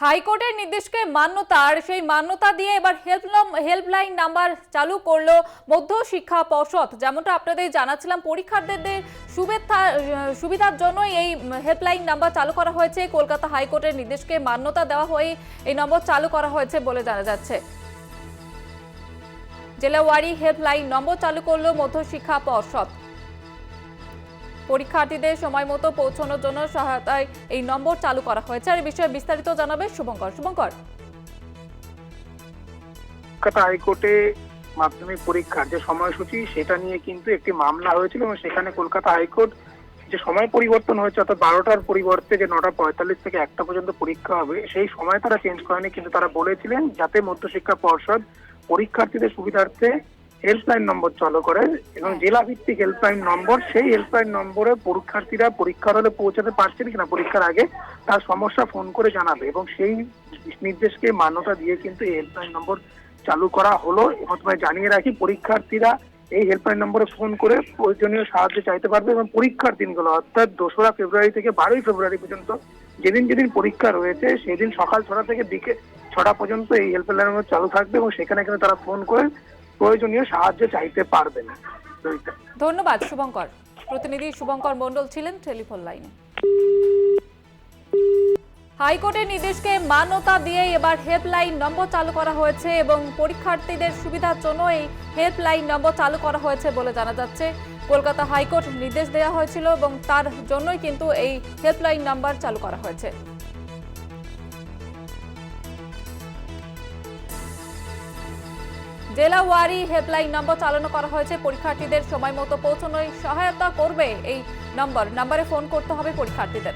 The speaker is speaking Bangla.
হাইকোর্টের নির্দেশকে মান্যতা আর সেই মান্যতা দিয়ে এবার হেল্পলাইন নাম্বার চালু করলো মধ্য শিক্ষা পর্ষদ। যেমনটা আপনাদের জানাচ্ছিলাম, পরীক্ষার্থীদের সুবিধার জন্য এই হেল্পলাইন নাম্বার চালু করা হয়েছে। কলকাতা হাইকোর্টের নির্দেশকে মান্যতা দেওয়া হয়ে এই নম্বর চালু করা হয়েছে বলে জানা যাচ্ছে। জেলাওয়ারি হেল্পলাইন নম্বর চালু করলো মধ্য শিক্ষা পর্ষদ। পরীক্ষার্থীদের সময় মতো পৌঁছানোর জন্য সহায়তায় এই নম্বর চালু করা হয়েছে। আর এই বিষয়ে বিস্তারিত জানাবে শুভঙ্কর। কলকাতা হাইকোর্টে মাধ্যমিক পরীক্ষার যে সময়সূচি সেটা নিয়ে কিন্তু একটি মামলা হয়েছিল এবং সেখানে কলকাতা হাইকোর্ট যে সময় পরিবর্তন হয়েছে, অর্থাৎ 12টার পরিবর্তে যে 9:45 থেকে 1টা পর্যন্ত পরীক্ষা হবে, সেই সময় তারা চেঞ্জ করেনি। কিন্তু তারা বলেছিলেন যাতে মধ্যশিক্ষা পর্ষদ পরীক্ষার্থীদের সুবিধার্থে হেল্পলাইন নম্বর চালু করে এবং জেলা ভিত্তিক হেল্পলাইন নম্বর, সেই হেল্পলাইন নম্বরে পরীক্ষার্থীরা পরীক্ষার হলে পৌঁছাতে পারছেন কিনা পরীক্ষার আগে তার সমস্যা ফোন করে জানাবে এবং সেই নির্দেশকে মান্যতা দিয়ে কিন্তু এই হেল্পলাইন নম্বর চালু করা হলো। এবং তোমায় জানিয়ে রাখি, পরীক্ষার্থীরা এই হেল্পলাইন নম্বরে ফোন করে প্রয়োজনীয় সাহায্য চাইতে পারবে এবং পরীক্ষার দিনগুলো অর্থাৎ 2রা ফেব্রুয়ারি থেকে 12ই ফেব্রুয়ারি পর্যন্ত যেদিন যেদিন পরীক্ষা রয়েছে সেদিন সকাল 6টা থেকে বিকেল 6টা পর্যন্ত এই হেল্পলাইন নম্বর চালু থাকবে এবং সেখানে কিন্তু তারা ফোন করে প্রয়োজনীয় সাহায্য চাইতে পারবেন। ধন্যবাদ শুভঙ্কর। প্রতিনিধি শুভঙ্কর মণ্ডল ছিলেন টেলিফোন লাইনে। হাইকোর্টের নির্দেশকে মান্যতা দিয়ে এবার হেল্পলাইন নম্বর চালু করা হয়েছে এবং পরীক্ষার্থীদের সুবিধার জন্য এই হেল্পলাইন নম্বর চালু করা হয়েছে বলে জানা যাচ্ছে। কলকাতা হাইকোর্ট নির্দেশ দেওয়া হয়েছিল এবং তার জন্যই কিন্তু এই হেল্পলাইন নাম্বার চালু করা হয়েছে। জেলাওয়ারি হেল্পলাইন নম্বর চালু করা হয়েছে। পরীক্ষার্থীদের সময় মতো পৌঁছানোয় সহায়তা করবে এই নম্বরে ফোন করতে হবে পরীক্ষার্থীদের।